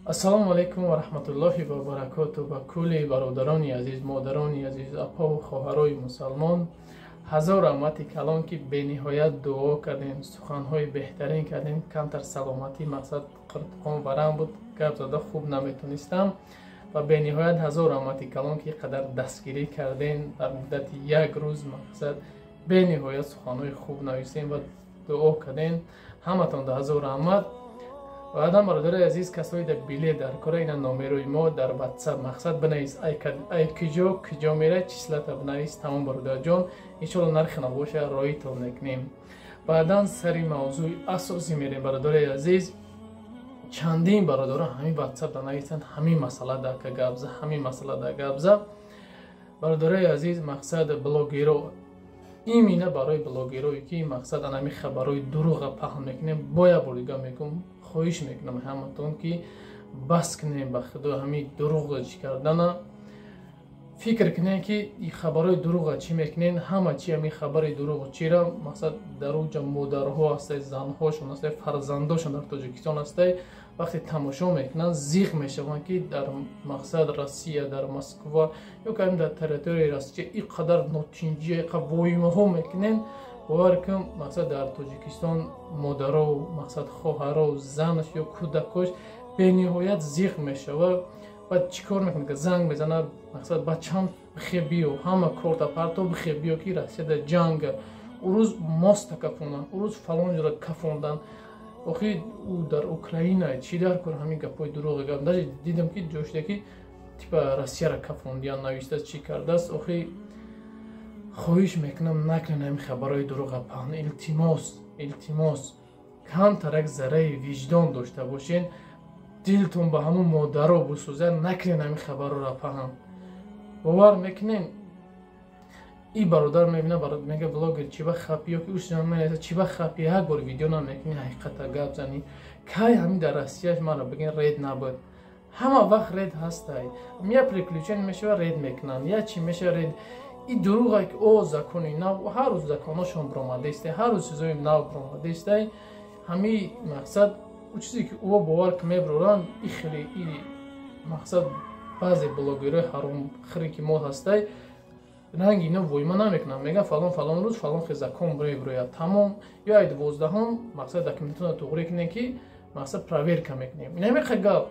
ассалому алайкум ва раҳматуллоҳи ва баракату ба кулли бародарони азиз, модарони азиз, апаву хоҳарои мусалмон. ҳазор раҳмати калон ки бениҳоят дуо кардем, суханҳои беҳтарин кардем. Камтар саломатӣ мақсад қиртуқом варам буд, гап зада хуб наметонистам ва бениҳоят ҳазор раҳмати калон ки қадар дастгирӣ кардем дар муддати як рӯз. Мақсад бениҳоят суханҳои хуб нависем ва дуо кардем. ҳаматон да ҳазор раҳмат. Баъдан бародари азиз, касои да билет дар кора ина номерои мо дар WhatsApp мақсад бинавис ай киҷо мера числата бинавис тамом бародарҷон, иншоалло нархи набоша роитон мекунем. Баъдан сари мавзӯи асосӣ мерем бародари азиз. Чандин бародарон ҳамин WhatsApp да нависанд ҳамин масъала да ка гапза, ҳамин масъала да гапза. Бародари азиз, мақсад блогеро имина барои блогерои ки мақсад анами хабарои дурӯға паҳн мекунем, боя борига мекунам, хоҳиш мекунам ҳаматон ки бас кунем ба худо ҳамин дурӯға чӣ кардана. Фикр кунем ки и хабарои дурӯға чӣ мекунем, ҳама чи ҳамин хабари дурӯғ чира мақсад дар уҷа модарҳо ҳастай, занҳошон ҳастай, фарзандошон дар Тоҷикистон ҳастай. Вақте тамошо мекунанд зиқ мешаванд ки дар мақсад Россия, дар Москва ё кам дар территорияи Россия ин қадар нотинҷия, ин қадар воимаҳо мекунем. бовар кун мақсад дар Тоҷикистон модаро, мақсад хоҳаро, занаш ё кӯдакош бениҳоят зиқ мешавад. Баъд чӣ кор мекунад ки занг мезанад, мақсад бачам бихе биё, ҳама корта парто бихе биё ки Россия дар ҷанга, урӯз моста кафондан, урӯз фалон ҷоро кафондан. охи ӯ дар Украина чӣ дар кор ҳамин гапҳои дурӯғи гап. Даже дидам ки ҷошида ки типа Россияро кафондиян навистааст, чӣ кардааст. охи хоҳиш мекунам накунед ҳамин хабарои дурӯға паҳн. илтимос камтарак зарраи виҷдон дошта бошед, дилтон ба ҳамон модаро бисӯзад, накунед ҳамин хабарро паҳн. бовар мекунед ин бародар мебина мега блогер чӣ ба хапӣ ё ки ӯ чӣ ба хапӣ як бор видео намекунӣ, ҳақиқата гап занӣ. кай ҳамин дар Россияш мара бигин ред набуд. ҳама вақт ред ҳастай. я приключение мешава ред мекунанд, я чӣ мешава ред. ин дурӯға ки о закони нав, ҳар рӯз законошон биромадаистай, ҳар рӯз чизои нав биромадаистай. ҳамин мақсад ӯ чизе ки ӯ бовар ки мебуроранд, ин хеле мақсад баъзе блогерои ҳаромхӯре ки мо ҳастай, ранги ино воима намекунам, мегӯям фалон рӯз фалон хел закон мебурояд, тамом. ё ай 12 мақсад документатона туғрӣ кунем ки мақсад проверка мекунем. ин ҳамиқа гап.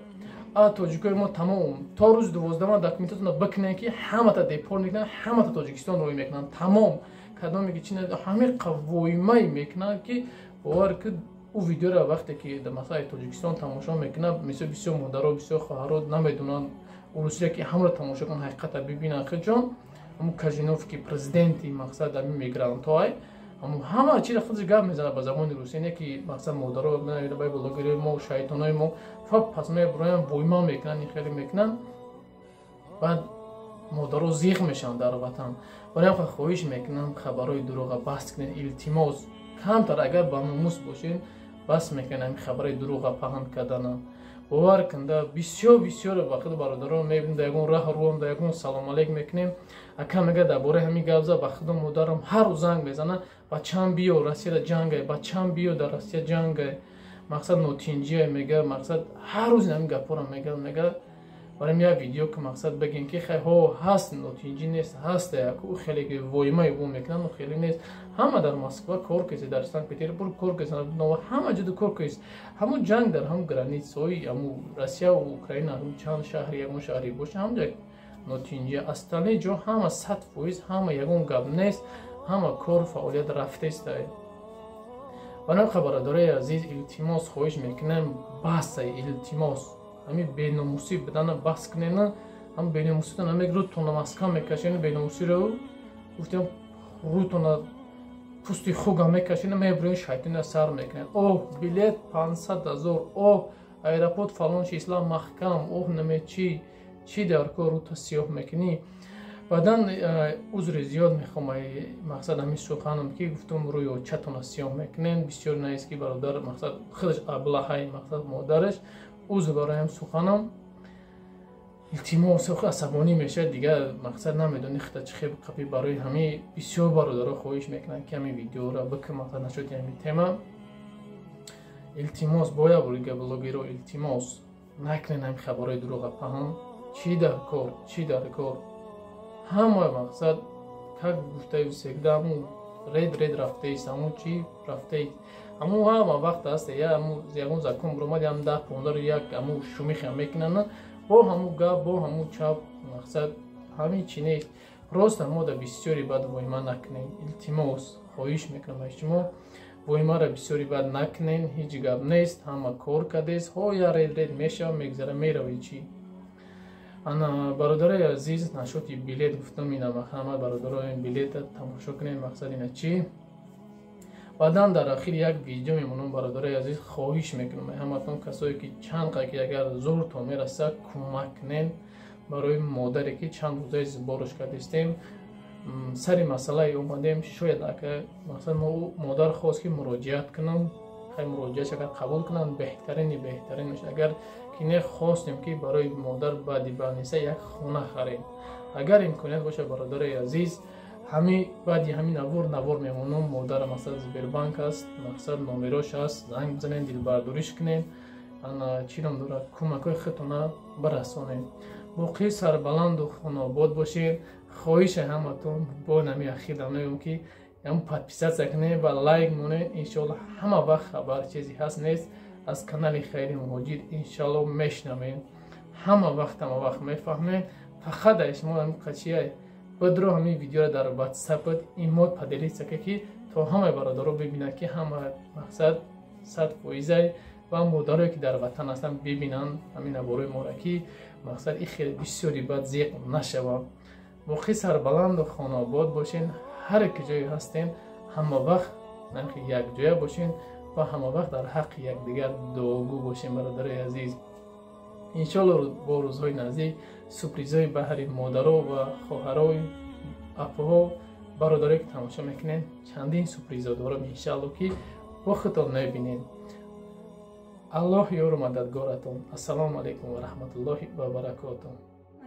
тоҷикои мо тамом то рӯзи 12 документатона бикунем ки ҳамата депорт мекунанд, ҳамата Тоҷикистон роҳӣ мекунанд, тамом. кадоме ки чи ҳамиқа воимае мекунанд ки бовар ки ӯ видеоро вақте ки дар масъалаи Тоҷикистон тамошо мекунад, мисол бисёр модаро, бисёр хоҳаро намедонанд урусия ки ҳамаро тамошо кунанд, ҳақиқата бибинанд. хиҷон ҳамун Кажинов ки президенти мақсад ҳамин мигрантҳоай, ҳама чира худаш гап мезанад ба забони русия, не ки мақсад модаро ба блогерои мо, шайтонои мо пас мебуроянд, воима мекунанд, ин хеле мекунанд. баъд модаро зиқ мешаванд дар ватан. барои ҳам хоҳиш мекунам хабарои дурӯға бас кунед. илтимос камтар агар ба номус бошед, бас мекунем хабарои дурӯға паҳн кардана. бовар кунда бисёр вақт бародарон мебинем дар ягон раҳ рӯам, дар ягон салом алейк мекунем. ака мега дар бораи ҳамин гапза ба худо модарам ҳар рӯз занг мезана, бачам биё Россия дар ҷангай, бачам биё дар Россия ҷангай. мақсад нотинҷия мега, мақсад ҳар рӯз ҳамин гапҳоро мега. барои як видео ки мақсад бигем ки хай ҳо ҳаст, нотинҷӣ нест, ҳаст як ӯ хеле воимаи ӯ мекунанд, ӯ хеле нест. ҳама дар Москва кор кеси, дар Санкт Петербург кор кеси, ҳама ҷода кор кеси. ҳамун ҷанг дар ҳамун границаҳои ҳамун Россия ва Украина, ҳамун чанд шаҳри, ягон шаҳри боша, ҳамҷа нотинҷия. остальные ҷо ҳама 100%, ҳама ягон гап нест, ҳама кор фаъолият рафтаистай. банақа бародарои азиз, илтимос хоҳиш мекунем басай, илтимос ҳамин беномусӣ бидана бас кунена. ҳам беномуситона мег рӯтона маскам мекашена, беномусиро гуфтем рӯтона пӯсти хуга мекашена, мебуроен шайтона сар мекунед. билет 500 000, аэропорт фалон числа маҳкам, наме чӣ дар кор рӯта сиёҳ мекунӣ. баъдан узри зиёд мехоҳам мақсад ҳамин суханам ки гуфтум рӯи очатона сиёҳ мекунем. бисёр наест ки бародар мақсад худаш аблаҳаи мақсад модараш узр бароям суханам. илтимос асабонӣ мешавад дигар, мақсад намедонӣ хита чӣ хел қапӣ. барои ҳамин бисёр бародаро хоҳиш мекунанд ки ҳамин видеоро бикун, мақсад нашоди ҳамин тема. илтимос боя борига блогеро илтимос نکنین هم خبرهای دروغ پهان چی در کار چی در کار همه مقصد که گفته و سکده همون رید رفته ایست همون چی رفته ایست همون همه وقت هست یا همون زیگون زکون برومد هم 10-15 یک همون شمیخی هم میکنن با همون گاب با همون چاپ مقصد همین چی نیست راست ما در بسیاری بد وایما نکنین التماس خواهش میکنم از شما وایما را بسیاری بد نکنین هیچ گپ نیست همه کار کردیست ها یا رید میشه میگذره میروی چی انا برادرای عزیز نشاطی بلیت گفتم اینم همه برادرای بلیت تماشا کنین مقصد اینه چی بعدا در آخر یک ویدیو میمونم برادرای عزیز خواهش میکنم همتون کسایی که چند که اگر زور تا میرسه کمک کنین برای مادری که چند روزه زبارش کردیم سری مسئله اومدیم شاید اگه مثلا مادر خواست که مراجعت کنم خیلی مراجعت اگر قبول کنن بهترینش اگر که نه خواستیم که برای مادر بعدی بانیسه یک خونه خریم اگر امکانیت باشه برادر عزیز همین بعدی همین نوار میمونم مادر مثلا زبربانک است مقصد نامراش است زنگ بزنین دل برداریش کنین انا چیرم داره کمکای خودتون برسونین موقع سربلند و خانواد باشین خواهش همتون با نمی اخیرم که هم پادپیسات سکنه و لایک مونه انشالله همه وقت خبر چیزی هست نیست از کانال خیلی مهاجر انشالله میشنوین همه وقت میفهمین فقط شما هم قچیه بدرو همین ویدیو در واتساپ ایموت پدری سکه که تا همه برادرها ببینن که همه مقصد 100% و مادرایی که در وطن هستن ببینن همین ابروی مورکی مقصد این خیلی بسیاری بد زیق نشوه موقع سربلند و خانواد باشین هر یک جایی هستین همه وقت نمیخی یک جای باشین و همه وقت در حق یکدیگر دعاگو باشین برادرای عزیز انشالله با روزهای نزدیک سورپرایزهای بهر مادرها و خواهرای اپاها برادرایی که تماشا میکنین چندین سورپرایزا دارم انشالله که وقتتون نبینین الله یار مددگارتون السلام علیکم و رحمت الله و برکاته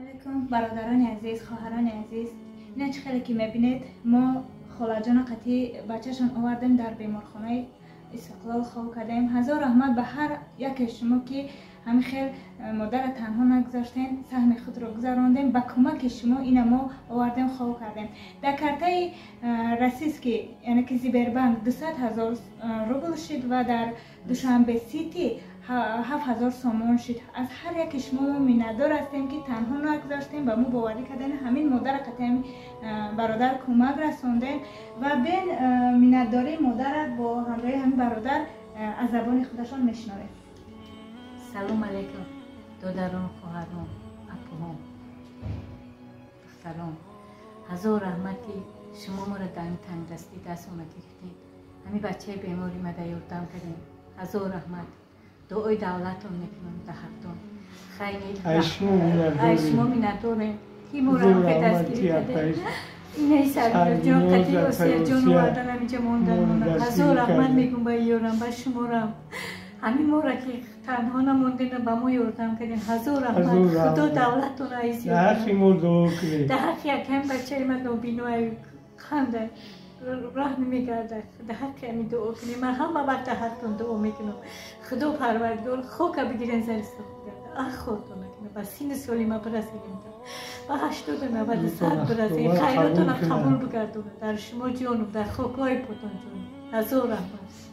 علیکم برادران عزیز خواهران عزیز نه خیلی که میبینید ما خاله جان قطعی بچه‌شان آوردیم در بیمارخانه استقلال خواب کردیم هزار رحمت به هر یک شما که همین خیل مادر تنها نگذاشتین سهم خود رو گذراندیم با کمک شما این ما آوردیم خواب کردیم در کرته رسیس که یعنی که زیبربانک 200,000 روبل شد و در دوشنبه سیتی 7,000 سومون شد از هر یک شما ما میندار هستیم که تنها نگذاشتیم و ما باوری کردن همین مادر قطعی برادر کمک رسوندیم و بین مینداری مادر با همراه همین برادر از زبان خودشان میشنویم سلام علیکم دادران خواهران اپوهام دختران هزار رحمتی شما ما را در این تندرستی دست اومدی کردین همین بچه بیماری مده یردم کردین هزار رحمت دعای دولتون میکنم در حقتون خیلی شما مینداره کی مورا که دستگیری کرده اینه سر جان قطعی و سر جان وردن همیجا موندن هزار رحمت میگم با یورم با شما را همین ما را که تنها نموندین با ما یردم کردین هزار رحمت خدا دولتون عزیز در حقی ما دعا کنید در حق یک هم بچه من نوبینو خنده راه نمیگرده در حق همین دعا کنیم من همه وقت در حقتون دعا میکنم خدا پروردگار خوک بگیرین زرستو بگرده خودتون نکنه با سین سالی ما برسیدیم با 80 و 90 سال برسید خیراتون قبول بگردونه در شما جانم در خوکای پوتون جانم هزار رحمت